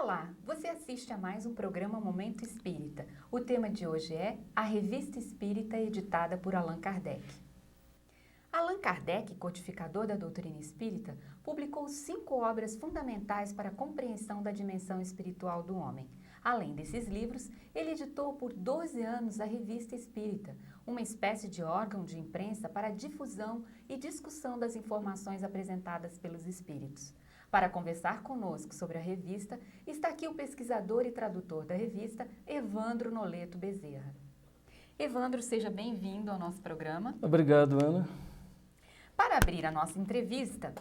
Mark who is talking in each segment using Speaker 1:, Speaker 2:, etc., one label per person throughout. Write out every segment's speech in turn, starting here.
Speaker 1: Olá, você assiste a mais um programa Momento Espírita. O tema de hoje é a Revista Espírita editada por Allan Kardec. Allan Kardec, codificador da doutrina espírita, publicou 5 obras fundamentais para a compreensão da dimensão espiritual do homem. Além desses livros, ele editou por 12 anos a Revista Espírita, uma espécie de órgão de imprensa para a difusão e discussão das informações apresentadas pelos espíritos. Para conversar conosco sobre a revista, está aqui o pesquisador e tradutor da revista, Evandro Noleto Bezerra. Evandro, seja bem-vindo ao nosso programa.
Speaker 2: Obrigado, Ana.
Speaker 1: Para abrir a nossa entrevista,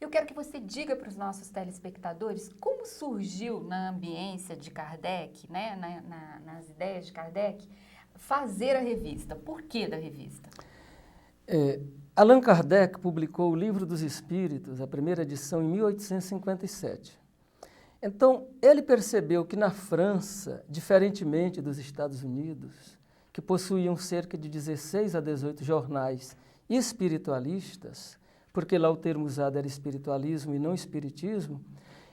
Speaker 1: eu quero que você diga para os nossos telespectadores como surgiu na ambiência de Kardec, né, nas ideias de Kardec, fazer a revista. Por que da revista?
Speaker 2: Allan Kardec publicou o Livro dos Espíritos, a primeira edição, em 1857. Então, ele percebeu que na França, diferentemente dos Estados Unidos, que possuíam cerca de 16 a 18 jornais espiritualistas, porque lá o termo usado era espiritualismo e não espiritismo,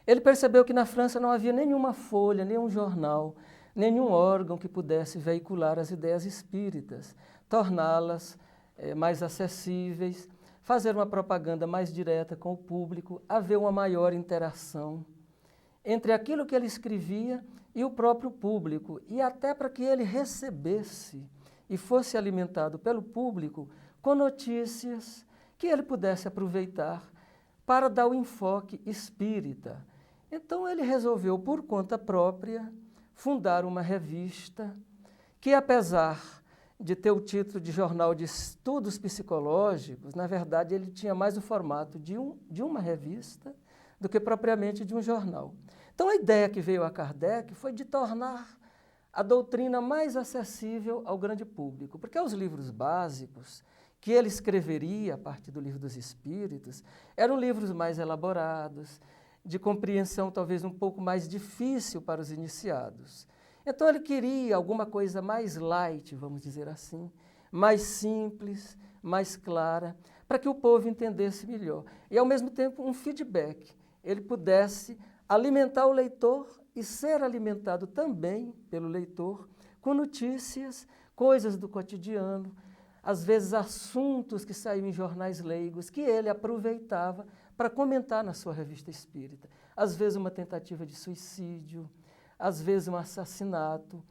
Speaker 2: ele percebeu que na França não havia nenhuma folha, nenhum jornal, nenhum órgão que pudesse veicular as ideias espíritas, torná-las mais acessíveis, fazer uma propaganda mais direta com o público, haver uma maior interação entre aquilo que ele escrevia e o próprio público, e até para que ele recebesse e fosse alimentado pelo público com notícias que ele pudesse aproveitar para dar o enfoque espírita. Então ele resolveu, por conta própria, fundar uma revista que, apesar de ter o título de Jornal de Estudos Psicológicos, na verdade ele tinha mais o formato de uma revista do que propriamente de um jornal. Então a ideia que veio a Kardec foi de tornar a doutrina mais acessível ao grande público, porque os livros básicos que ele escreveria a partir do Livro dos Espíritos eram livros mais elaborados, de compreensão talvez um pouco mais difícil para os iniciados. Então ele queria alguma coisa mais light, vamos dizer assim, mais simples, mais clara, para que o povo entendesse melhor. E ao mesmo tempo um feedback, ele pudesse alimentar o leitor e ser alimentado também pelo leitor com notícias, coisas do cotidiano, às vezes assuntos que saíam em jornais leigos, que ele aproveitava para comentar na sua revista espírita. Às vezes uma tentativa de suicídio, às vezes um assassinato,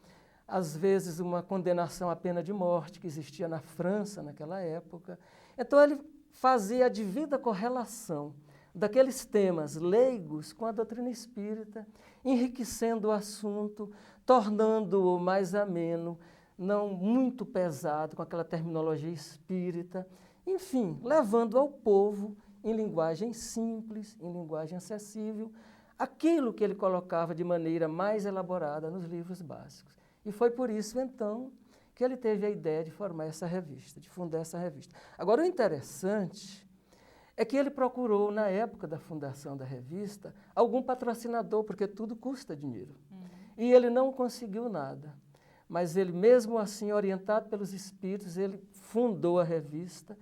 Speaker 2: às vezes uma condenação à pena de morte que existia na França naquela época. Então ele fazia a devida correlação daqueles temas leigos com a doutrina espírita, enriquecendo o assunto, tornando-o mais ameno, não muito pesado com aquela terminologia espírita, enfim, levando ao povo em linguagem simples, em linguagem acessível, aquilo que ele colocava de maneira mais elaborada nos livros básicos. E foi por isso, então, que ele teve a ideia de formar essa revista, de fundar essa revista. Agora, o interessante é que ele procurou, na época da fundação da revista, algum patrocinador, porque tudo custa dinheiro. E ele não conseguiu nada. Mas ele, mesmo assim, orientado pelos espíritos, ele fundou a revista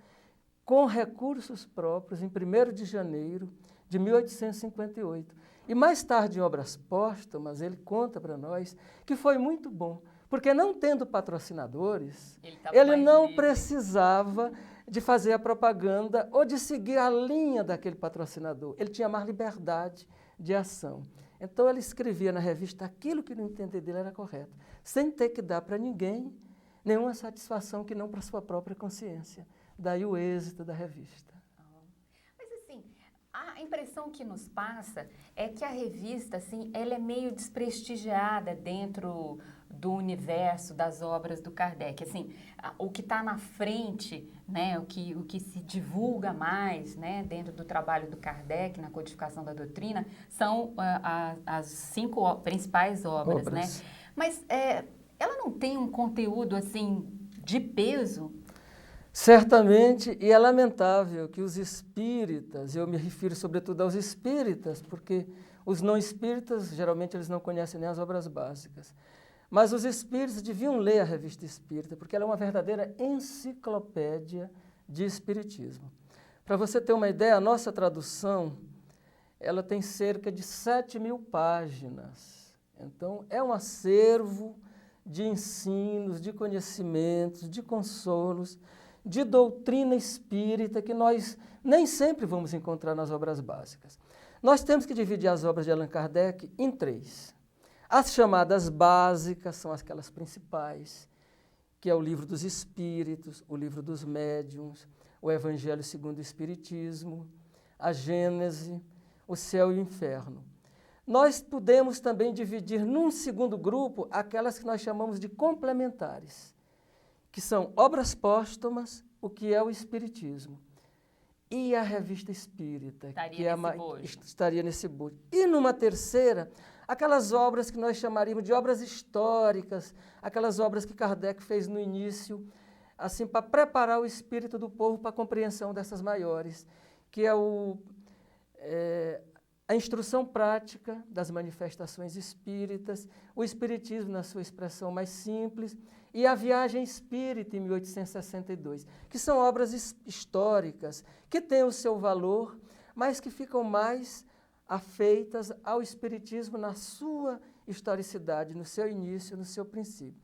Speaker 2: com recursos próprios em 1º de janeiro de 1858. E mais tarde, em obras póstumas, ele conta para nós que foi muito bom, porque não tendo patrocinadores, ele não precisava de fazer a propaganda ou de seguir a linha daquele patrocinador. Ele tinha mais liberdade de ação. Então ele escrevia na revista aquilo que no entender dele era correto, sem ter que dar para ninguém nenhuma satisfação que não para sua própria consciência. Daí o êxito da revista.
Speaker 1: Mas assim, a impressão que nos passa é que a revista, assim, ela é meio desprestigiada dentro do universo das obras do Kardec. Assim, o que está na frente, né, o que se divulga mais, né, dentro do trabalho do Kardec, na codificação da doutrina, são as 5 principais obras, né? Mas ela não tem um conteúdo, assim, de peso?
Speaker 2: Certamente, e é lamentável que os espíritas, eu me refiro sobretudo aos espíritas, porque os não espíritas, geralmente, eles não conhecem nem as obras básicas. Mas os espíritas deviam ler a revista espírita, porque ela é uma verdadeira enciclopédia de espiritismo. Para você ter uma ideia, a nossa tradução ela tem cerca de 7.000 páginas. Então, é um acervo de ensinos, de conhecimentos, de consolos, de doutrina espírita que nós nem sempre vamos encontrar nas obras básicas. Nós temos que dividir as obras de Allan Kardec em 3. As chamadas básicas são aquelas principais, que é o Livro dos Espíritos, o Livro dos Médiuns, o Evangelho segundo o Espiritismo, a Gênese, o Céu e o Inferno. Nós podemos também dividir num segundo grupo aquelas que nós chamamos de complementares, que são obras póstumas, o que é o Espiritismo, e a Revista Espírita, estaria nesse bojo. E numa terceira, aquelas obras que nós chamaríamos de obras históricas, aquelas obras que Kardec fez no início, assim, para preparar o espírito do povo para a compreensão dessas maiores, que é a instrução prática das manifestações espíritas, o espiritismo na sua expressão mais simples e a viagem espírita em 1862, que são obras históricas, que têm o seu valor, mas que ficam mais afeitas ao espiritismo na sua historicidade, no seu início, no seu princípio.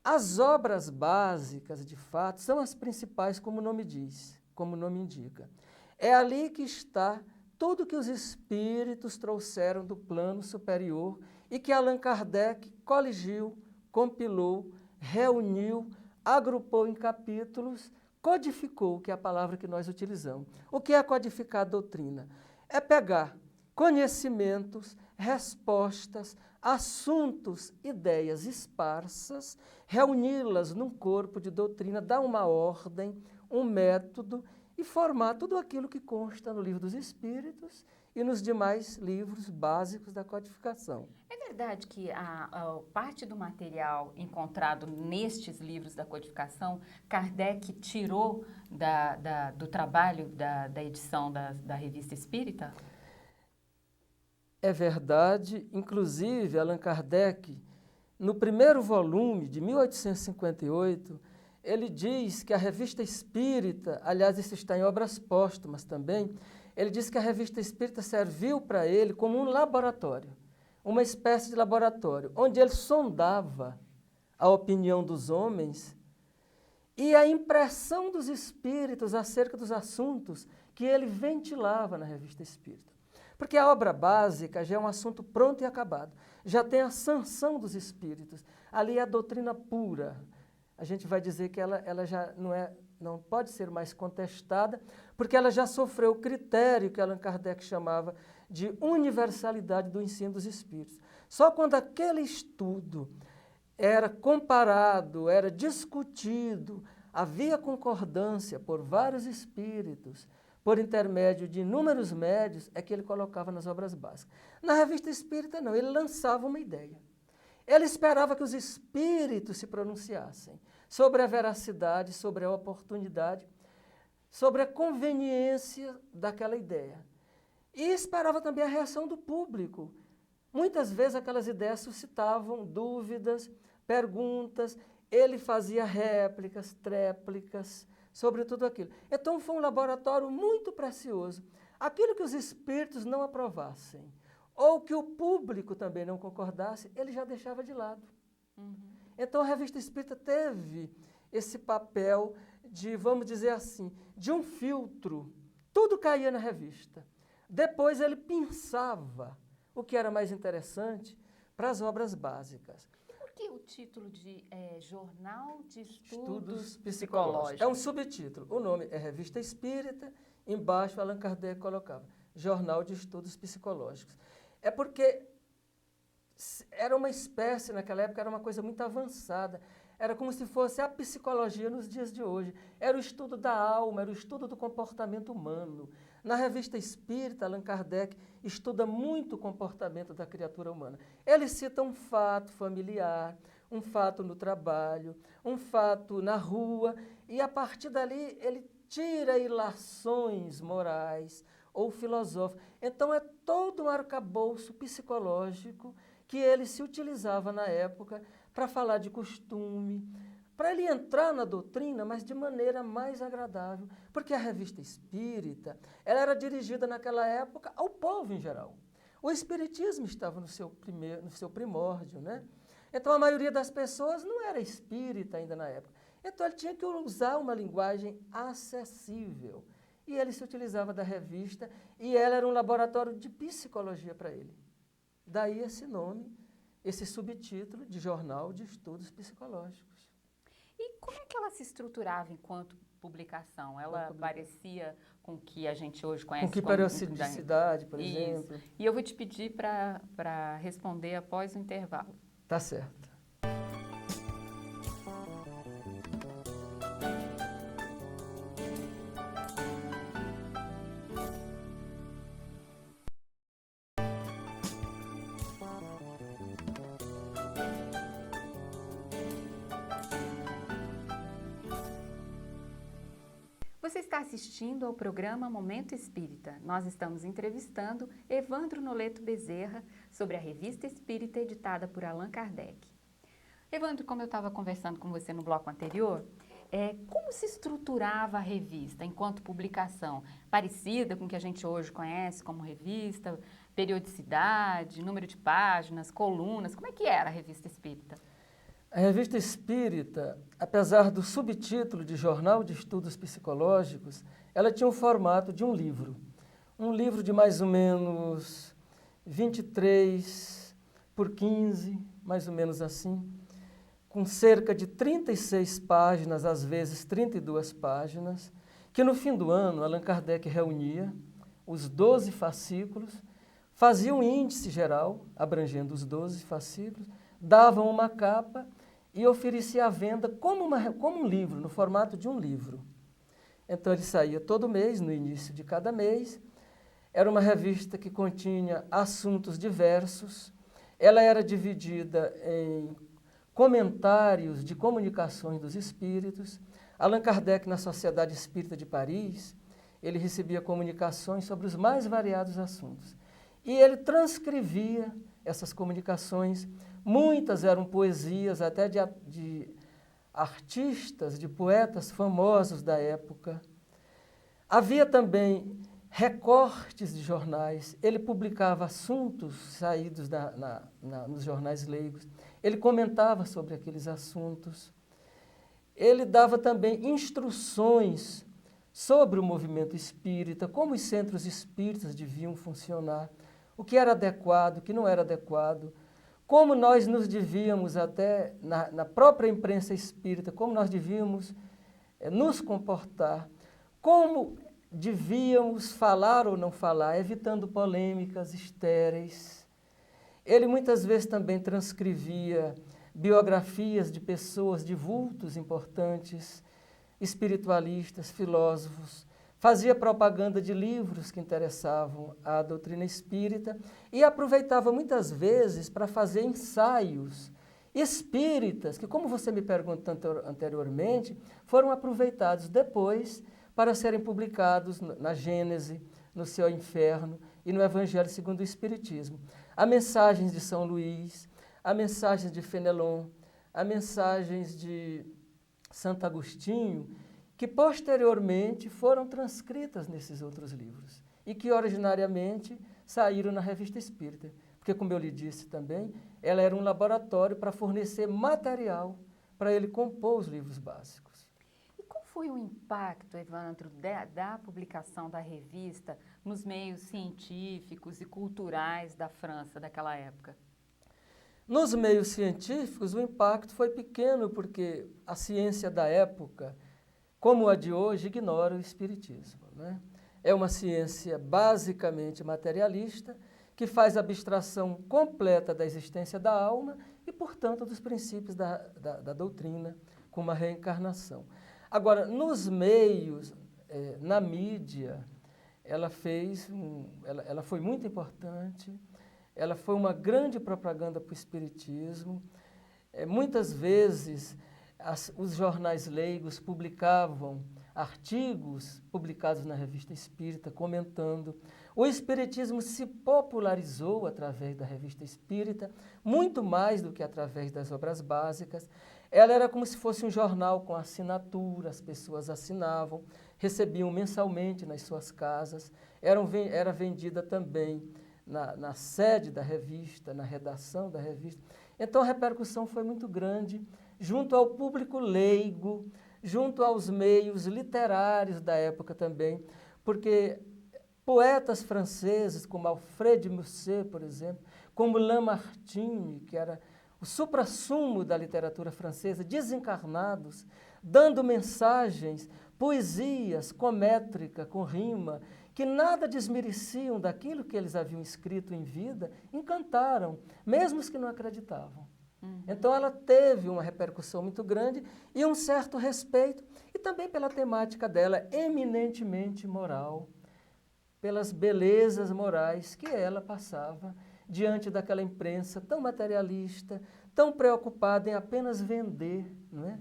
Speaker 2: As obras básicas, de fato, são as principais, como o nome diz, como o nome indica. É ali que está tudo que os espíritos trouxeram do plano superior e que Allan Kardec coligiu, compilou, reuniu, agrupou em capítulos, codificou, que é a palavra que nós utilizamos. O que é codificar a doutrina? É pegar conhecimentos, respostas, assuntos, ideias esparsas, reuni-las num corpo de doutrina, dar uma ordem, um método e formar tudo aquilo que consta no Livro dos Espíritos e nos demais livros básicos da codificação.
Speaker 1: É verdade que a parte do material encontrado nestes livros da codificação, Kardec tirou do trabalho da edição da Revista Espírita?
Speaker 2: É verdade, inclusive Allan Kardec, no primeiro volume de 1858, ele diz que a Revista Espírita, aliás, isso está em obras póstumas também, ele diz que a Revista Espírita serviu para ele como um laboratório, uma espécie de laboratório, onde ele sondava a opinião dos homens e a impressão dos espíritos acerca dos assuntos que ele ventilava na Revista Espírita. Porque a obra básica já é um assunto pronto e acabado, já tem a sanção dos espíritos, ali é a doutrina pura. A gente vai dizer que ela já não pode ser mais contestada, porque ela já sofreu o critério que Allan Kardec chamava de universalidade do ensino dos espíritos. Só quando aquele estudo era comparado, era discutido, havia concordância por vários espíritos, por intermédio de inúmeros médios, é que ele colocava nas obras básicas. Na Revista Espírita, não, ele lançava uma ideia. Ele esperava que os espíritos se pronunciassem sobre a veracidade, sobre a oportunidade, sobre a conveniência daquela ideia. E esperava também a reação do público. Muitas vezes aquelas ideias suscitavam dúvidas, perguntas, ele fazia réplicas, tréplicas, sobre tudo aquilo. Então foi um laboratório muito precioso. Aquilo que os espíritos não aprovassem, ou que o público também não concordasse, ele já deixava de lado. Uhum. Então a Revista Espírita teve esse papel de, vamos dizer assim, de um filtro. Tudo caía na revista. Depois ele pensava o que era mais interessante para as obras básicas.
Speaker 1: Por que o título de Jornal de Estudos Psicológicos?
Speaker 2: É um subtítulo. O nome é Revista Espírita, embaixo Allan Kardec colocava Jornal de Estudos Psicológicos. É porque era uma espécie, naquela época, era uma coisa muito avançada. Era como se fosse a psicologia nos dias de hoje. Era o estudo da alma, era o estudo do comportamento humano. Na Revista Espírita, Allan Kardec estuda muito o comportamento da criatura humana. Ele cita um fato familiar, um fato no trabalho, um fato na rua, e a partir dali ele tira ilações morais ou filosóficas. Então é todo um arcabouço psicológico que ele se utilizava na época para falar de costume, para ele entrar na doutrina, mas de maneira mais agradável, porque a revista espírita, ela era dirigida naquela época ao povo em geral. O espiritismo estava no seu primórdio, né? Então a maioria das pessoas não era espírita ainda na época. Então ele tinha que usar uma linguagem acessível. E ele se utilizava da revista e ela era um laboratório de psicologia para ele. Daí esse nome, esse subtítulo de Jornal de Estudos Psicológicos.
Speaker 1: E como é que ela se estruturava enquanto publicação? Ela parecia com o que a gente hoje conhece
Speaker 2: com que
Speaker 1: como...
Speaker 2: periodicidade, por
Speaker 1: Isso.
Speaker 2: exemplo.
Speaker 1: E eu vou te pedir para responder após o intervalo.
Speaker 2: Tá certo.
Speaker 1: Você está assistindo ao programa Momento Espírita. Nós estamos entrevistando Evandro Noleto Bezerra sobre a Revista Espírita editada por Allan Kardec. Evandro, como eu estava conversando com você no bloco anterior, como se estruturava a revista enquanto publicação? Parecida com o que a gente hoje conhece como revista, periodicidade, número de páginas, colunas, como é que era a Revista Espírita?
Speaker 2: A Revista Espírita, apesar do subtítulo de Jornal de Estudos Psicológicos, ela tinha o formato de um livro. Um livro de mais ou menos 23 por 15, mais ou menos assim, com cerca de 36 páginas, às vezes 32 páginas, que no fim do ano Allan Kardec reunia os 12 fascículos, fazia um índice geral, abrangendo os 12 fascículos, davam uma capa e oferecia à venda como um livro, no formato de um livro. Então ele saía todo mês, no início de cada mês. Era uma revista que continha assuntos diversos. Ela era dividida em comentários de comunicações dos espíritos. Allan Kardec, na Sociedade Espírita de Paris, ele recebia comunicações sobre os mais variados assuntos. E ele transcrevia essas comunicações. Muitas eram poesias até de artistas, de poetas famosos da época. Havia também recortes de jornais. Ele publicava assuntos saídos nos jornais leigos. Ele comentava sobre aqueles assuntos. Ele dava também instruções sobre o movimento espírita, como os centros espíritas deviam funcionar, o que era adequado, o que não era adequado, como nós nos devíamos, até na própria imprensa espírita, como nós devíamos nos comportar, como devíamos falar ou não falar, evitando polêmicas estéreis. Ele muitas vezes também transcrevia biografias de pessoas, de vultos importantes, espiritualistas, filósofos, fazia propaganda de livros que interessavam à doutrina espírita e aproveitava muitas vezes para fazer ensaios espíritas, que, como você me perguntou anteriormente, foram aproveitados depois para serem publicados na Gênese, no Céu e Inferno e no Evangelho segundo o Espiritismo. Há mensagens de São Luís, há mensagens de Fenelon, há mensagens de Santo Agostinho, que posteriormente foram transcritas nesses outros livros e que originariamente saíram na Revista Espírita, porque, como eu lhe disse também, ela era um laboratório para fornecer material para ele compor os livros básicos.
Speaker 1: E qual foi o impacto, Evandro, da publicação da revista nos meios científicos e culturais da França daquela época?
Speaker 2: Nos meios científicos, o impacto foi pequeno, porque a ciência da época, como a de hoje, ignora o espiritismo, né? É uma ciência basicamente materialista, que faz abstração completa da existência da alma e, portanto, dos princípios da doutrina, como a reencarnação. Agora, nos meios, na mídia, ela foi muito importante, ela foi uma grande propaganda para o espiritismo. Muitas vezes, os jornais leigos publicavam artigos publicados na Revista Espírita, comentando. O espiritismo se popularizou através da Revista Espírita, muito mais do que através das obras básicas. ela era como se fosse um jornal com assinatura, as pessoas assinavam, recebiam mensalmente nas suas casas, era vendida também na sede da revista, na redação da revista. Então a repercussão foi muito grande, junto ao público leigo, junto aos meios literários da época também, porque poetas franceses como Alfred de Musset, por exemplo, como Lamartine, que era o suprassumo da literatura francesa, desencarnados, dando mensagens, poesias com métrica, com rima, que nada desmereciam daquilo que eles haviam escrito em vida, encantaram, mesmo os que não acreditavam. Então ela teve uma repercussão muito grande e um certo respeito, e também pela temática dela, eminentemente moral, pelas belezas morais que ela passava diante daquela imprensa tão materialista, tão preocupada em apenas vender, não é?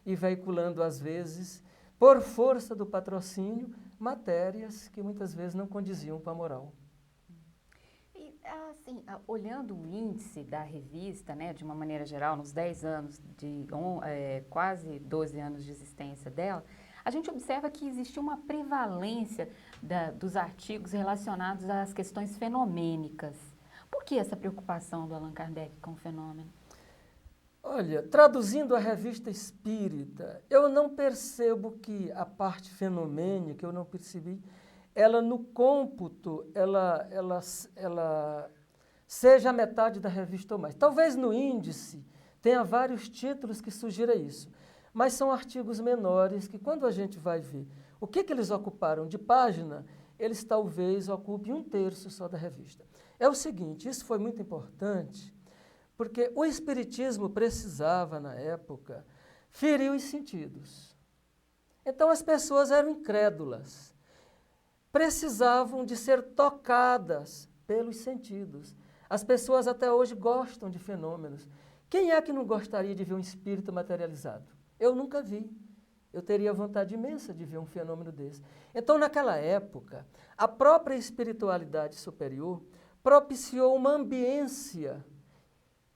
Speaker 2: E veiculando, às vezes, por força do patrocínio, matérias que muitas vezes não condiziam com a moral.
Speaker 1: E, assim, olhando o índice da revista, né, de uma maneira geral, nos 10 anos, quase 12 anos de existência dela, a gente observa que existiu uma prevalência dos artigos relacionados às questões fenomênicas. Por que essa preocupação do Allan Kardec com o fenômeno?
Speaker 2: Olha, traduzindo a Revista Espírita, eu não percebo que a parte fenomênica, eu não percebi, ela no cômputo, ela seja a metade da revista ou mais. Talvez no índice tenha vários títulos que sugira isso, mas são artigos menores que quando a gente vai ver o que eles ocuparam de página, eles talvez ocupem 1/3 só da revista. É o seguinte, isso foi muito importante, porque o Espiritismo precisava, na época, ferir os sentidos. Então as pessoas eram incrédulas, precisavam de ser tocadas pelos sentidos. As pessoas até hoje gostam de fenômenos. Quem é que não gostaria de ver um espírito materializado? Eu nunca vi. Eu teria vontade imensa de ver um fenômeno desse. Então, naquela época, a própria espiritualidade superior propiciou uma ambiência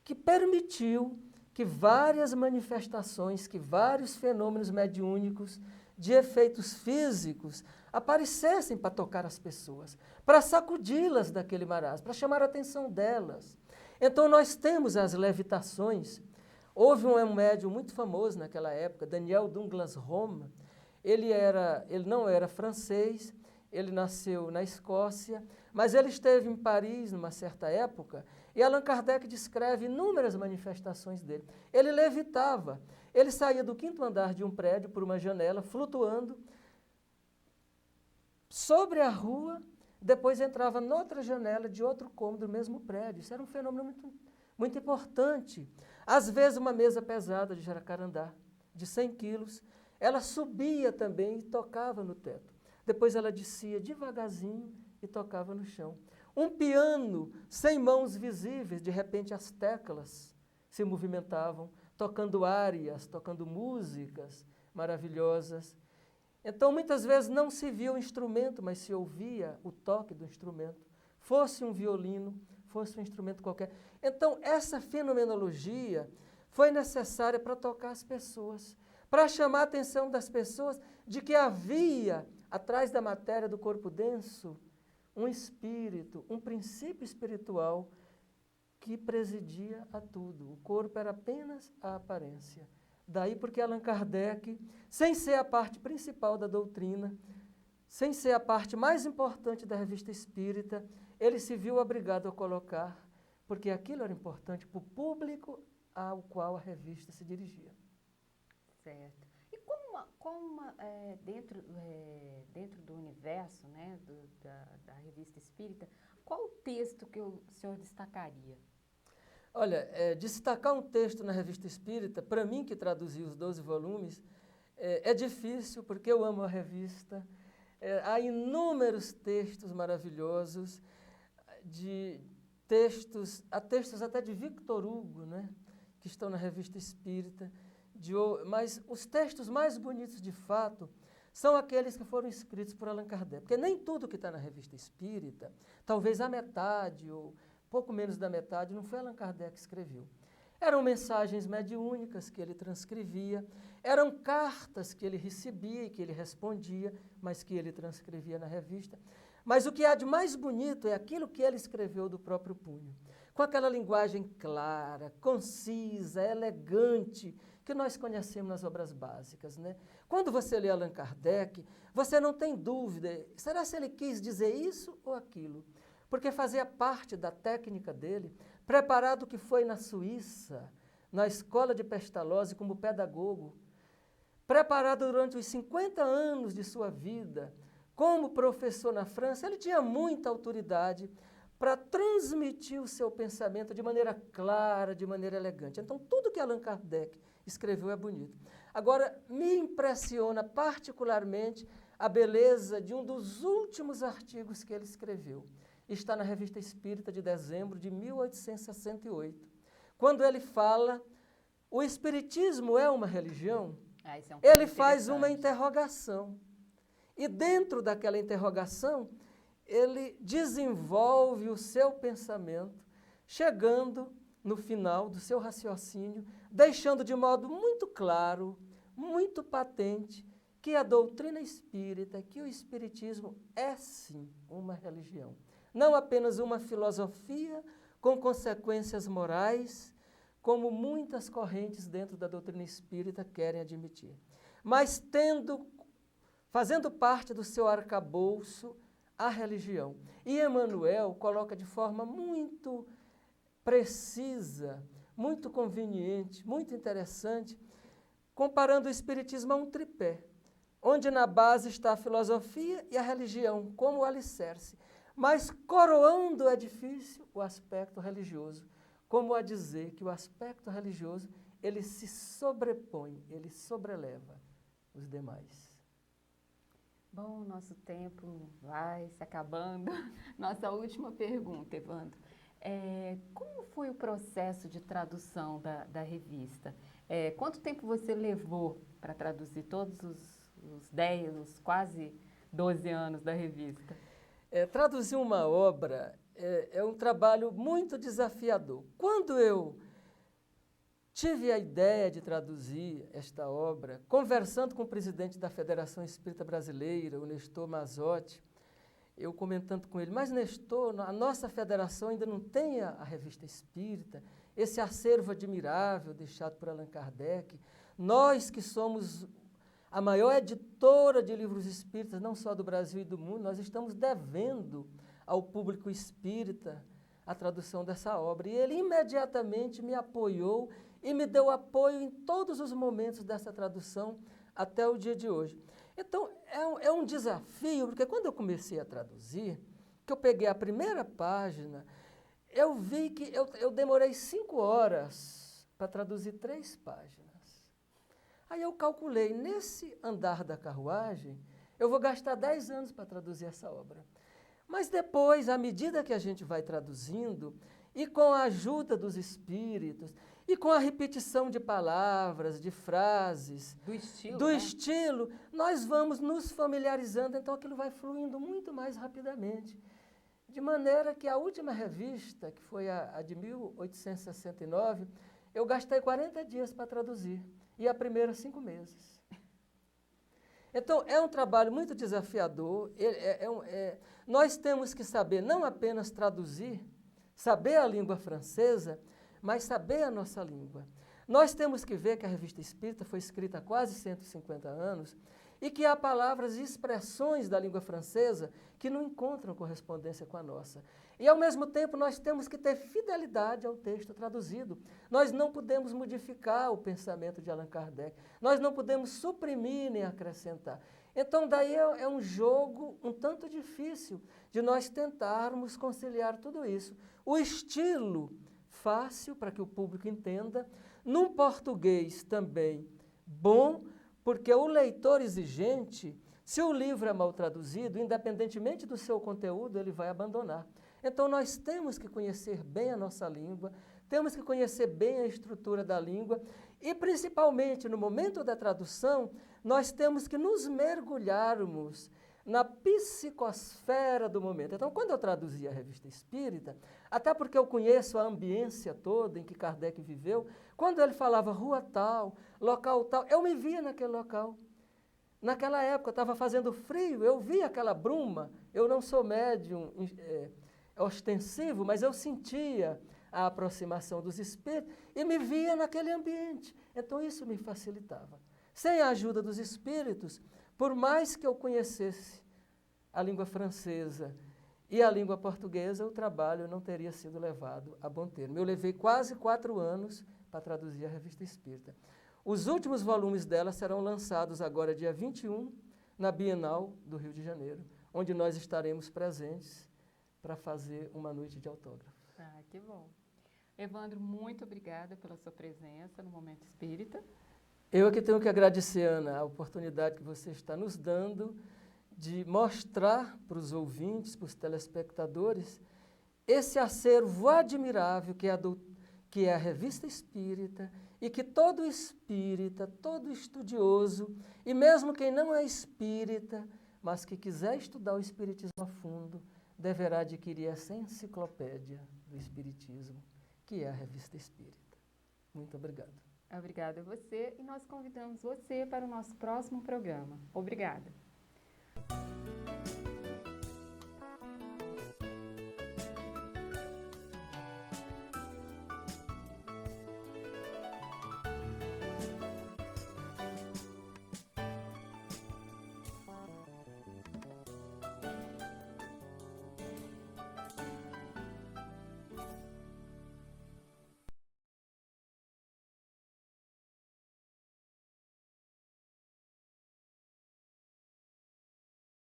Speaker 2: que permitiu que várias manifestações, que vários fenômenos mediúnicos de efeitos físicos aparecessem para tocar as pessoas, para sacudi-las daquele marasmo, para chamar a atenção delas. Então nós temos as levitações. Houve um médium muito famoso naquela época, Daniel Douglas Home. Ele não era francês, ele nasceu na Escócia, mas ele esteve em Paris numa certa época, e Allan Kardec descreve inúmeras manifestações dele. Ele levitava, ele saía do 5º andar de um prédio por uma janela, flutuando sobre a rua, depois entrava noutra janela de outro cômodo do mesmo prédio. Isso era um fenômeno muito, muito importante. Às vezes uma mesa pesada de jacarandá, de 100 quilos, ela subia também e tocava no teto. Depois ela descia devagarzinho e tocava no chão. Um piano sem mãos visíveis, de repente as teclas se movimentavam, tocando árias, tocando músicas maravilhosas. Então, muitas vezes não se via o instrumento, mas se ouvia o toque do instrumento. Fosse um violino, fosse um instrumento qualquer. Então, essa fenomenologia foi necessária para tocar as pessoas, para chamar a atenção das pessoas de que havia, atrás da matéria do corpo denso, um espírito, um princípio espiritual que presidia a tudo. O corpo era apenas a aparência. Daí porque Allan Kardec, sem ser a parte principal da doutrina, sem ser a parte mais importante da Revista Espírita, ele se viu obrigado a colocar, porque aquilo era importante para o público ao qual a revista se dirigia.
Speaker 1: Certo. E dentro do universo, né, da Revista Espírita, qual o texto que o senhor destacaria?
Speaker 2: Olha, destacar um texto na Revista Espírita, para mim que traduzi os 12 volumes, é difícil, porque eu amo a revista. Há inúmeros textos maravilhosos, há textos até de Victor Hugo, né, que estão na Revista Espírita, mas os textos mais bonitos de fato são aqueles que foram escritos por Allan Kardec, porque nem tudo que está na Revista Espírita, talvez a metade ou pouco menos da metade, não foi Allan Kardec que escreveu. Eram mensagens mediúnicas que ele transcrevia, eram cartas que ele recebia e que ele respondia, mas que ele transcrevia na revista. Mas o que há de mais bonito é aquilo que ele escreveu do próprio punho, com aquela linguagem clara, concisa, elegante, que nós conhecemos nas obras básicas, né? Quando você lê Allan Kardec, você não tem dúvida, será se ele quis dizer isso ou aquilo? Porque fazia parte da técnica dele, preparado que foi na Suíça, na escola de Pestalozzi como pedagogo, preparado durante os 50 anos de sua vida, como professor na França, ele tinha muita autoridade para transmitir o seu pensamento de maneira clara, de maneira elegante. Então, tudo que Allan Kardec escreveu é bonito. Agora, me impressiona particularmente a beleza de um dos últimos artigos que ele escreveu. Está na Revista Espírita de dezembro de 1868, quando ele fala, o Espiritismo é uma religião?
Speaker 1: Isso é um
Speaker 2: Ele faz uma interrogação. E dentro daquela interrogação, ele desenvolve o seu pensamento, chegando no final do seu raciocínio, deixando de modo muito claro, muito patente, que a doutrina espírita, que o espiritismo é sim uma religião. Não apenas uma filosofia com consequências morais, como muitas correntes dentro da doutrina espírita querem admitir, mas fazendo parte do seu arcabouço a religião. E Emmanuel coloca de forma muito precisa, muito conveniente, muito interessante, comparando o espiritismo a um tripé, onde na base está a filosofia e a religião como o alicerce, mas coroando o edifício o aspecto religioso, como a dizer que o aspecto religioso ele se sobrepõe, ele sobreleva os demais.
Speaker 1: Bom, nosso tempo vai se acabando. Nossa última pergunta, Evandro. Como foi o processo de tradução da revista? Quanto tempo você levou para traduzir todos os quase 12 anos da revista?
Speaker 2: Traduzir uma obra é um trabalho muito desafiador. Quando eu tive a ideia de traduzir esta obra, conversando com o presidente da Federação Espírita Brasileira, o Nestor Mazotti, eu comentando com ele, mas Nestor, a nossa federação ainda não tem a revista espírita, esse acervo admirável deixado por Allan Kardec, nós que somos a maior editora de livros espíritas, não só do Brasil e do mundo, nós estamos devendo ao público espírita a tradução dessa obra. E ele imediatamente me apoiou e me deu apoio em todos os momentos dessa tradução até o dia de hoje. Então, é um desafio, porque quando eu comecei a traduzir, que eu peguei a primeira página, eu vi que eu demorei 5 horas para traduzir 3 páginas. Aí eu calculei, nesse andar da carruagem, eu vou gastar 10 anos para traduzir essa obra. Mas depois, à medida que a gente vai traduzindo, e com a ajuda dos espíritos, e com a repetição de palavras, de frases, do estilo, nós vamos nos familiarizando, então aquilo vai fluindo muito mais rapidamente. De maneira que a última revista, que foi a de 1869, eu gastei 40 dias para traduzir, e a primeira 5 meses. Então, é um trabalho muito desafiador. Nós temos que saber não apenas traduzir, saber a língua francesa, mas saber a nossa língua. Nós temos que ver que a Revista Espírita foi escrita há quase 150 anos e que há palavras e expressões da língua francesa que não encontram correspondência com a nossa. E, ao mesmo tempo, nós temos que ter fidelidade ao texto traduzido. Nós não podemos modificar o pensamento de Allan Kardec. Nós não podemos suprimir nem acrescentar. Então, daí é um jogo um tanto difícil de nós tentarmos conciliar tudo isso. O estilo fácil para que o público entenda, num português também bom, porque o leitor exigente, se o livro é mal traduzido, independentemente do seu conteúdo, ele vai abandonar. Então nós temos que conhecer bem a nossa língua, temos que conhecer bem a estrutura da língua e, principalmente no momento da tradução, nós temos que nos mergulharmos na psicosfera do momento. Então, quando eu traduzia a Revista Espírita, até porque eu conheço a ambiência toda em que Kardec viveu, quando ele falava rua tal, local tal, eu me via naquele local. Naquela época estava fazendo frio, eu via aquela bruma, eu não sou médium ostensivo, mas eu sentia a aproximação dos espíritos e me via naquele ambiente. Então isso me facilitava. Sem a ajuda dos espíritos, por mais que eu conhecesse a língua francesa e a língua portuguesa, o trabalho não teria sido levado a bom termo. Eu levei quase 4 anos para traduzir a Revista Espírita. Os últimos volumes dela serão lançados agora, dia 21, na Bienal do Rio de Janeiro, onde nós estaremos presentes para fazer uma noite de autógrafos.
Speaker 1: Ah, que bom. Evandro, muito obrigada pela sua presença no Momento Espírita.
Speaker 2: Eu é que tenho que agradecer, Ana, a oportunidade que você está nos dando de mostrar para os ouvintes, para os telespectadores, esse acervo admirável que é a Revista Espírita e que todo espírita, todo estudioso, e mesmo quem não é espírita, mas que quiser estudar o Espiritismo a fundo, deverá adquirir essa enciclopédia do Espiritismo, que é a Revista Espírita. Muito obrigado.
Speaker 1: Obrigada a você e nós convidamos você para o nosso próximo programa. Obrigada.